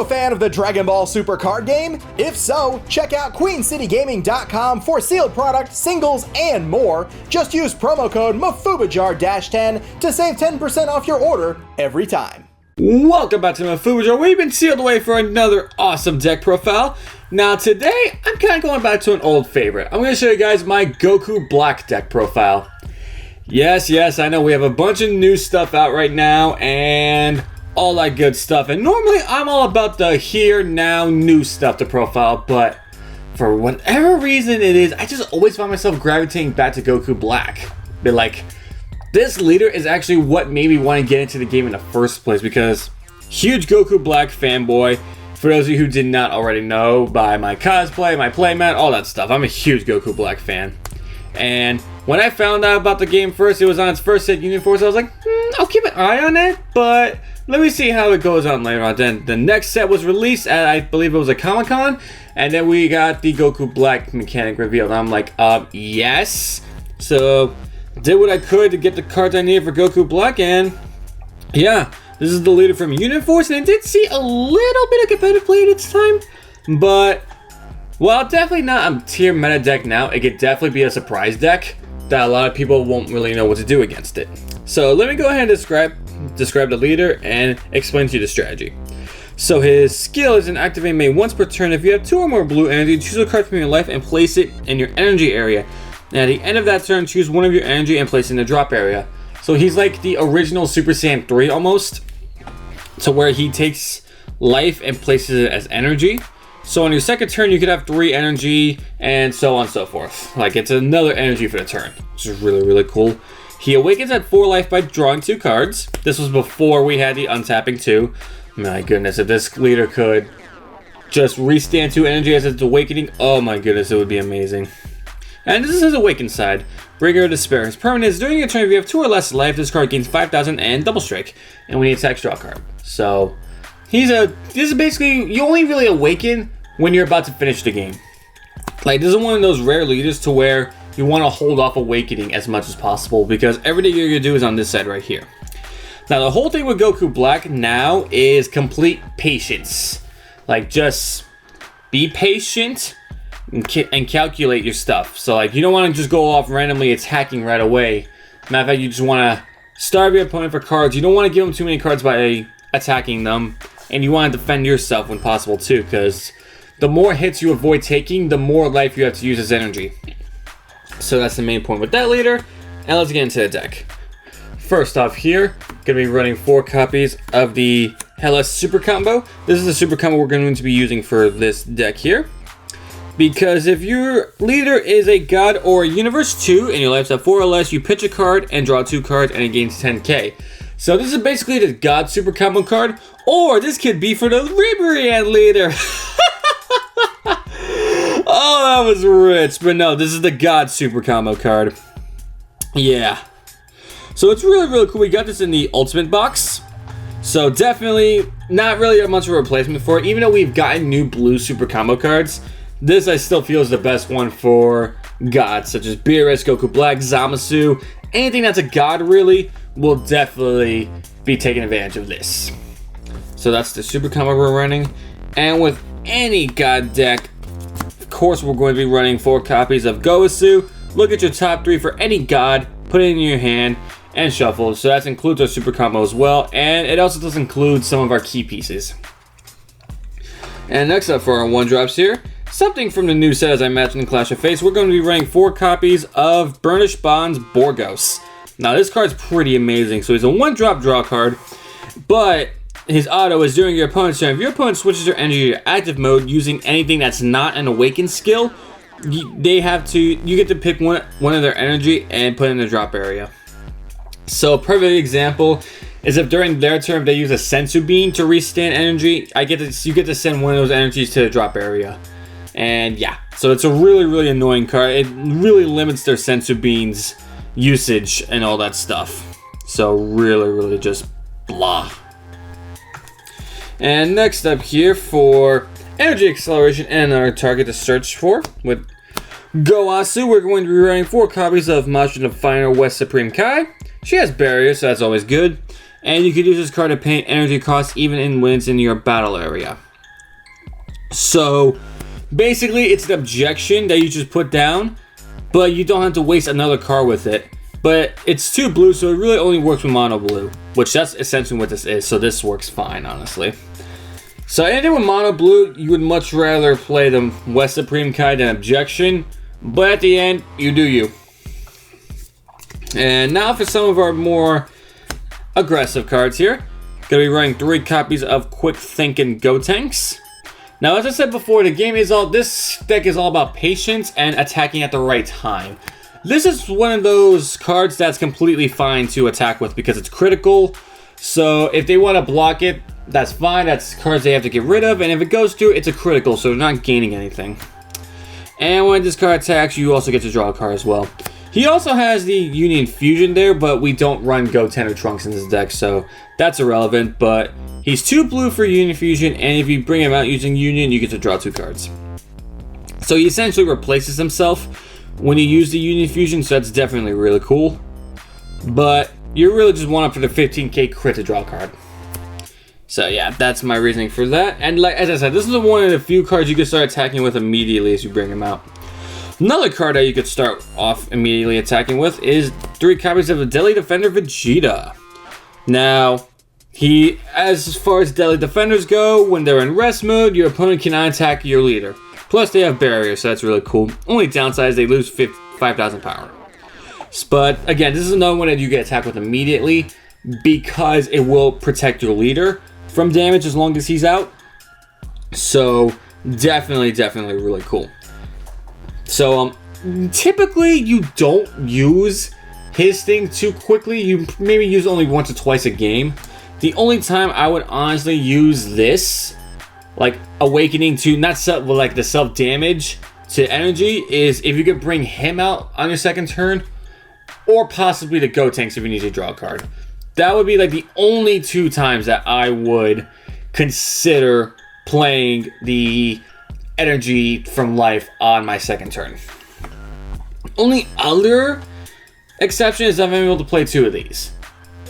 a fan of the Dragon Ball Super card game? If so, check out QueenCityGaming.com for sealed product, singles, and more. Just use promo code MafubaJar-10 to save 10% off your order every time. Welcome back to Mafuba Jar. We've been sealed away for another awesome deck profile. Now today, I'm kind of going back to an old favorite. I'm going to show you guys my Goku Black deck profile. Yes, I know we have a bunch of new stuff out right now and all that good stuff. And normally, I'm all about the here, now, new stuff to profile. But for whatever reason it is, I just always find myself gravitating back to Goku Black. But like, this leader is actually what made me want to get into the game in the first place, because huge Goku Black fanboy. For those of you who did not already know by my cosplay, my playmat, all that stuff, I'm a huge Goku Black fan. And when I found out about the game first, it was on its first set Union Force, I was like, I'll keep an eye on it, but let me see how it goes on later on. Then the next set was released at, I believe it was a Comic-Con, and then we got the Goku Black mechanic revealed. And I'm like, yes. So did what I could to get the cards I needed for Goku Black, and yeah, this is the leader from Union Force, and it did see a little bit of competitive play at its time, but while definitely not a tier meta deck now, it could definitely be a surprise deck that a lot of people won't really know what to do against it. So let me go ahead and describe the leader and explain to you the strategy. So his skill is an activate main once per turn. If you have 2 or more blue energy, choose a card from your life and place it in your energy area. And at the end of that turn, choose one of your energy and place it in the drop area. So he's like the original Super Saiyan 3 almost, to where he takes life and places it as energy. So on your second turn, you could have 3 energy and so on and so forth. Like, it's another energy for the turn, which is really, really cool. He awakens at 4 life by drawing 2 cards. This was before we had the untapping 2. My goodness, if this leader could just restand 2 energy as it's awakening, oh my goodness, it would be amazing. And this is his awakened side. Bringer of Despair. His permanent is during your turn, if you have 2 or less life, this card gains 5,000 and double strike. And when he attacks, draw a card. So this is basically, you only really awaken when you're about to finish the game. Like, this is one of those rare leaders to where you want to hold off awakening as much as possible, because everything you're going to do is on this side right here. Now, the whole thing with Goku Black now is complete patience. Like, just be patient and calculate your stuff. So, like, you don't want to just go off randomly attacking right away. Matter of fact, you just want to starve your opponent for cards. You don't want to give them too many cards by attacking them. And you want to defend yourself when possible too, because the more hits you avoid taking, the more life you have to use as energy. So that's the main point with that leader. And let's get into the deck. First off here, going to be running 4 copies of the Hellas Super Combo. This is the Super Combo we're going to be using for this deck here. Because if your leader is a God or a Universe 2 and your life's at 4 or less, you pitch a card and draw 2 cards and it gains 10k. So this is basically the God Super Combo card, or this could be for the Ribrian leader. Oh, that was rich. But no, this is the God Super Combo card. Yeah. So it's really, really cool. We got this in the Ultimate box. So definitely not really much of a replacement for it. Even though we've gotten new blue Super Combo cards, this I still feel is the best one for gods, such as Beerus, Goku Black, Zamasu. Anything that's a god really will definitely be taking advantage of this. So that's the Super Combo we're running. And with any god deck, of course we're going to be running 4 copies of Goasu. Look at your top 3 for any god, put it in your hand, and shuffle. So that includes our Super Combo as well. And it also does include some of our key pieces. And next up for our 1-drops here, something from the new set, as I mentioned in Clash of Fates, we're going to be running 4 copies of Burnished Bonds Borgos. Now, this card's pretty amazing. So he's a 1-drop draw card, but his auto is during your opponent's turn. If your opponent switches their energy to active mode using anything that's not an awakened skill, you get to pick one of their energy and put it in the drop area. So a perfect example is if during their turn they use a Sensu Bean to restand energy, you get to send one of those energies to the drop area. And yeah, so it's a really, really annoying card. It really limits their Sensu Beans usage and all that stuff. So really, really just blah. And next up here for energy acceleration and our target to search for with Goasu, we're going to be running 4 copies of Majin Definer West Supreme Kai. She has barriers, so that's always good. And you can use this card to pay energy costs even in when it's in your battle area. So basically it's an objection that you just put down, but you don't have to waste another card with it. But it's 2 blue, so it really only works with mono blue, which that's essentially what this is. So this works fine, honestly. So anything with mono blue, you would much rather play the West Supreme Kai than objection. But at the end, you do you. And now for some of our more aggressive cards here. Gonna be running 3 copies of Quick Thinking Gotenks. Now, as I said before, this deck is all about patience and attacking at the right time. This is one of those cards that's completely fine to attack with because it's critical. So if they want to block it, that's fine. That's cards they have to get rid of. And if it goes through, it's a critical, so they're not gaining anything. And when this card attacks, you also get to draw a card as well. He also has the Union Fusion there, but we don't run Goten or Trunks in this deck, so that's irrelevant. But he's 2 blue for Union Fusion, and if you bring him out using Union, you get to draw 2 cards. So he essentially replaces himself when you use the Union Fusion, so that's definitely really cool. But you really just want him for the 15k crit to draw a card. So yeah, that's my reasoning for that. And like as I said, this is one of the few cards you can start attacking with immediately as you bring him out. Another card that you could start off immediately attacking with is 3 copies of the Deadly Defender Vegeta. Now, as far as Deadly Defenders go, when they're in rest mode, your opponent cannot attack your leader. Plus, they have barriers, so that's really cool. Only downside is they lose 5,000 power. But again, this is another one that you get attacked with immediately because it will protect your leader from damage as long as he's out. So, definitely really cool. So, typically you don't use his thing too quickly. You maybe use only once or twice a game. The only time I would honestly use this, like awakening to the self damage to energy, is if you could bring him out on your second turn, or possibly the Gotenks if you need to draw a card. That would be like the only 2 times that I would consider playing the energy from life on my second turn. Only other exception is if I'm able to play 2 of these.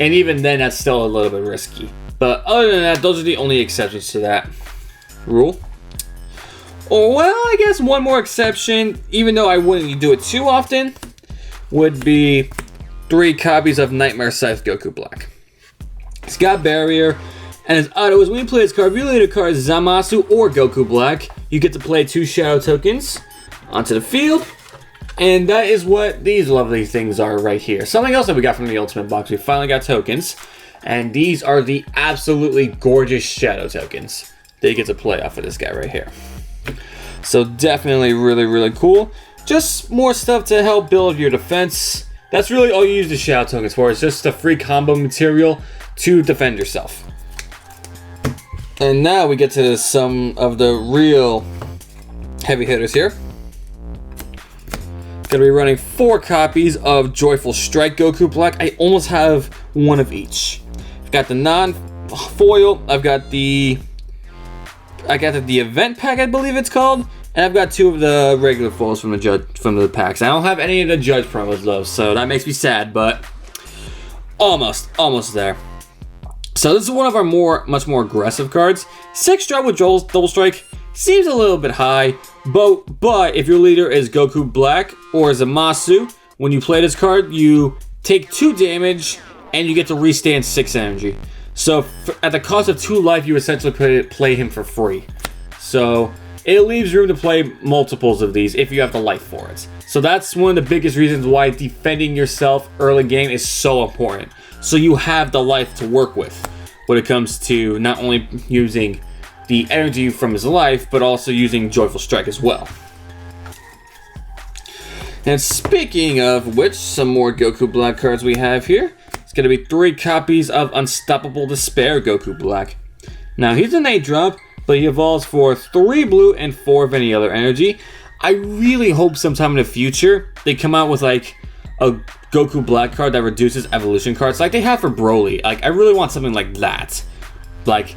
And even then, that's still a little bit risky. But other than that, those are the only exceptions to that rule. Or, well, I guess one more exception, even though I wouldn't do it too often, would be 3 copies of Nightmare Scythe Goku Black. It's got barrier, and his auto is when you play this card, if you lead a card Zamasu or Goku Black, you get to play 2 shadow tokens onto the field. And that is what these lovely things are right here. Something else that we got from the Ultimate Box, we finally got tokens. And these are the absolutely gorgeous shadow tokens that you get to play off of this guy right here. So definitely really cool. Just more stuff to help build your defense. That's really all you use the shadow tokens for. It's just a free combo material to defend yourself. And now we get to some of the real heavy hitters here. Gonna be running 4 copies of Joyful Strike Goku Black. I almost have one of each. I've got the non-foil. I've got the event pack, I believe it's called, and I've got 2 of the regular foils from the packs. I don't have any of the Judge promos though, so that makes me sad, but almost there. So this is one of our much more aggressive cards. 6 drop with Double Strike seems a little bit high, but if your leader is Goku Black or Zamasu, when you play this card, you take 2 damage and you get to restand 6 energy. So at the cost of 2 life, you essentially play him for free. So it leaves room to play multiples of these if you have the life for it. So that's one of the biggest reasons why defending yourself early game is so important. So you have the life to work with when it comes to not only using the energy from his life, but also using Joyful Strike as well. And speaking of which, some more Goku Black cards we have here. It's going to be 3 copies of Unstoppable Despair Goku Black. Now, he's an 8-drop, but he evolves for 3 blue and 4 of any other energy. I really hope sometime in the future they come out with like a Goku Black card that reduces evolution cards like they have for Broly. Like, I really want something like that. Like,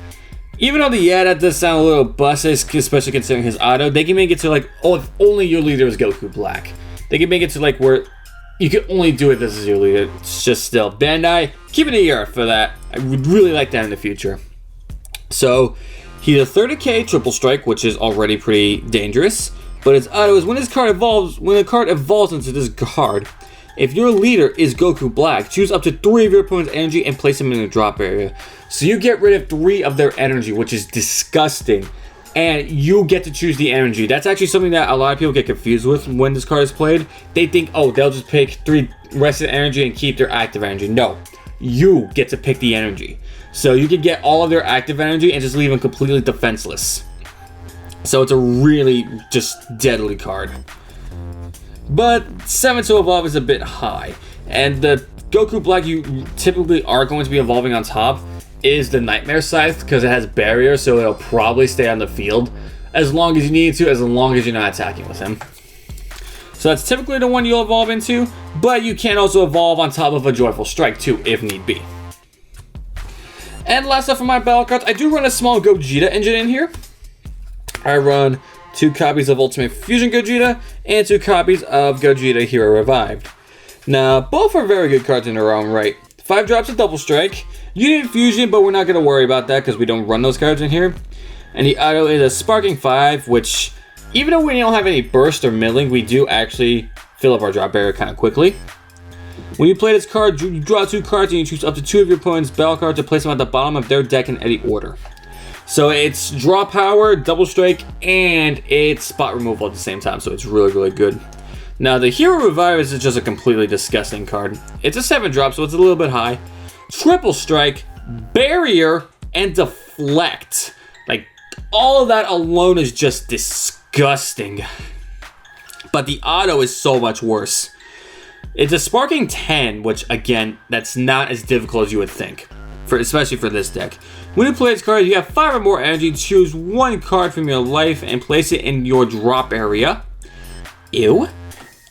even though that does sound a little busted, especially considering his auto, they can make it to like, oh, if only your leader is Goku Black. They can make it to like where you can only do it this is your leader. It's just still, Bandai, keep it a year for that. I would really like that in the future. So, He's a 30k triple strike, which is already pretty dangerous. But his auto is when the card evolves into this card, if your leader is Goku Black, choose up to 3 of your opponent's energy and place them in the drop area. So you get rid of 3 of their energy, which is disgusting. And you get to choose the energy. That's actually something that a lot of people get confused with when this card is played. They think, oh, they'll just pick 3 rested energy and keep their active energy. No, you get to pick the energy. So you can get all of their active energy and just leave them completely defenseless. So it's a really just deadly card. But 7 to evolve is a bit high. And the Goku Black you typically are going to be evolving on top is the Nightmare Scythe, because it has barrier, so it'll probably stay on the field as long as you need to, as long as you're not attacking with him. So that's typically the one you'll evolve into, but you can also evolve on top of a Joyful Strike too, if need be. And last up for my battle cards, I do run a small Gogeta engine in here. I run 2 copies of Ultimate Fusion Gogeta and 2 copies of Gogeta Hero Revived. Now, both are very good cards in their own right. 5 drops of Double Strike. You need Fusion, but we're not going to worry about that because we don't run those cards in here. And the auto is a Sparking 5, which, even though we don't have any burst or milling, we do actually fill up our drop barrier kind of quickly. When you play this card, you draw 2 cards and you choose up to 2 of your opponent's battle cards to place them at the bottom of their deck in any order. So it's draw power, double strike, and it's spot removal at the same time, so it's really, really good. Now the Hero Revive is just a completely disgusting card. It's a 7 drop, so it's a little bit high. Triple strike, barrier, and deflect. Like, all of that alone is just disgusting. But the auto is so much worse. It's a Sparking 10, which again, that's not as difficult as you would think. Especially for this deck. When you play this card, you have 5 or more energy. Choose 1 card from your life and place it in your drop area. Ew.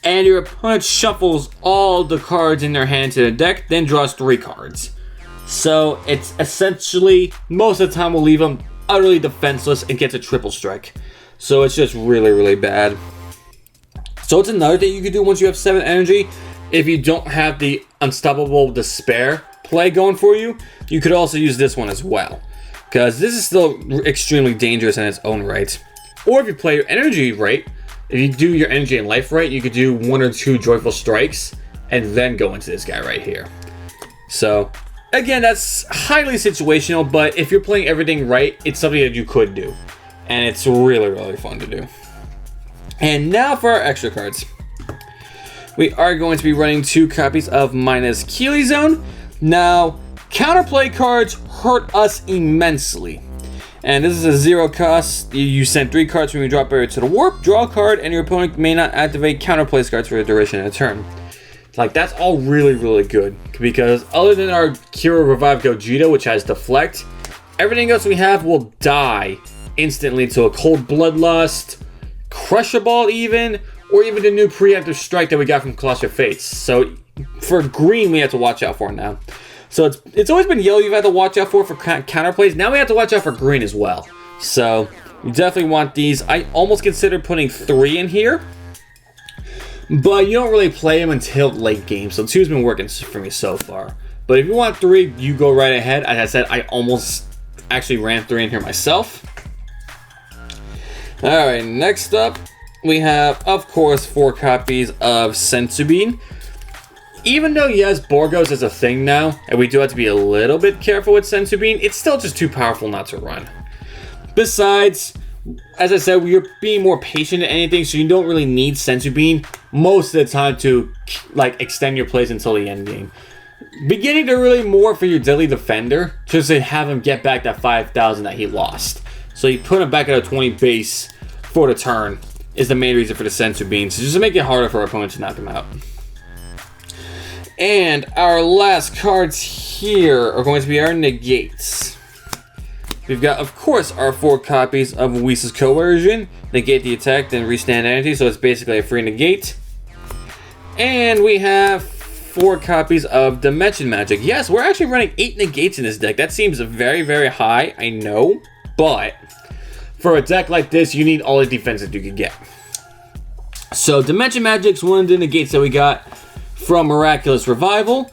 And your opponent shuffles all the cards in their hand to the deck, then draws 3 cards. So it's essentially, most of the time we'll leave them utterly defenseless and gets a triple strike. So it's just really, really bad. So it's another thing you can do once you have 7 energy. If you don't have the Unstoppable Despair play going for you, you could also use this one as well, because this is still extremely dangerous in its own right. Or if you play your energy right, if you do your energy and life right, you could do 1 or 2 Joyful Strikes and then go into this guy right here. So again, that's highly situational, but if you're playing everything right, it's something that you could do, and it's really, really fun to do. And now for our extra cards. We are going to be running 2 copies of Mina's Keely Zone. Now, counterplay cards hurt us immensely. And this is a 0 cost. You send 3 cards from your drop area to the warp, draw a card, and your opponent may not activate counterplay cards for the duration of a turn. Like, that's all really, really good. Because other than our Hero Revive Gogeta, which has Deflect, everything else we have will die instantly to a Cold Bloodlust, Crusher Ball even, or even the new Preemptive Strike that we got from Clash of Fates. So for green, we have to watch out for now. So it's always been yellow you've had to watch out for counterplays. Now we have to watch out for green as well. So you definitely want these. I almost considered putting 3 in here, but you don't really play them until late game. So 2's been working for me so far. But if you want 3, you go right ahead. As I said, I almost actually ran 3 in here myself. Alright, next up, we have, of course, 4 copies of Senzu. Even though, yes, Borgos is a thing now, and we do have to be a little bit careful with Senzu, it's still just too powerful not to run. Besides, as I said, we're being more patient than anything, so you don't really need Senzu most of the time to, like, extend your plays until the end game. Beginning to really more for your Deadly Defender, just to have him get back that 5,000 that he lost. So you put him back at a 20 base for the turn is the main reason for the Senzu, so just to make it harder for our opponent to knock him out. And our last cards here are going to be our negates. We've got, of course, our 4 copies of Whis' Coercion. Negate the attack, then restand energy, so it's basically a free negate. And we have 4 copies of Dimension Magic. Yes, we're actually running 8 negates in this deck. That seems very, very high, I know, but for a deck like this, you need all the defense that you can get. So Dimension Magic's one of the negates that we got from Miraculous Revival.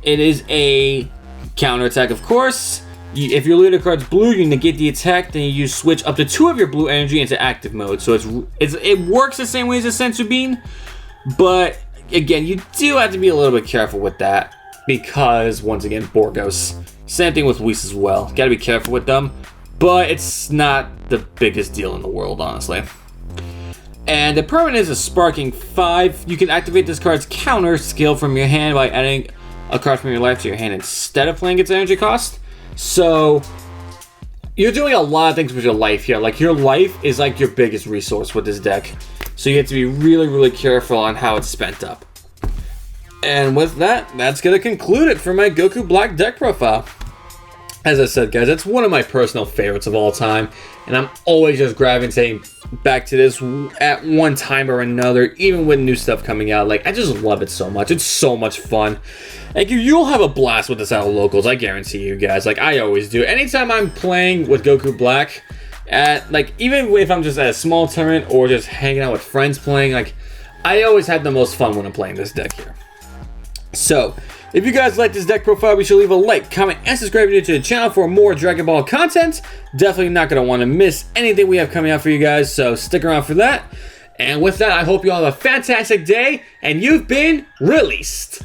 It is a counterattack, of course. if your leader card's blue, you negate the attack, then you switch up to 2 of your blue energy into active mode. So it works the same way as a Sensu Bean, but again, you do have to be a little bit careful with that because, once again, Borgos. Same thing with Whis as well. Gotta be careful with them, but it's not the biggest deal in the world, honestly. And the permanent is a Sparking 5. You can activate this card's counter skill from your hand by adding a card from your life to your hand instead of playing its energy cost. So you're doing a lot of things with your life here. Like, your life is like your biggest resource with this deck. So you have to be really, really careful on how it's spent up. And with that, that's going to conclude it for my Goku Black deck profile. As I said, guys, it's one of my personal favorites of all time, and I'm always just gravitating back to this at one time or another, even with new stuff coming out. Like, I just love it so much. It's so much fun. Like, you'll have a blast with this out of locals, I guarantee you guys. Like, I always do. Anytime I'm playing with Goku Black, like, even if I'm just at a small tournament or just hanging out with friends playing, like, I always have the most fun when I'm playing this deck here. So, if you guys like this deck profile, be sure to leave a like, comment, and subscribe to the channel for more Dragon Ball content. Definitely not going to want to miss anything we have coming out for you guys, so stick around for that. And with that, I hope you all have a fantastic day, and you've been released.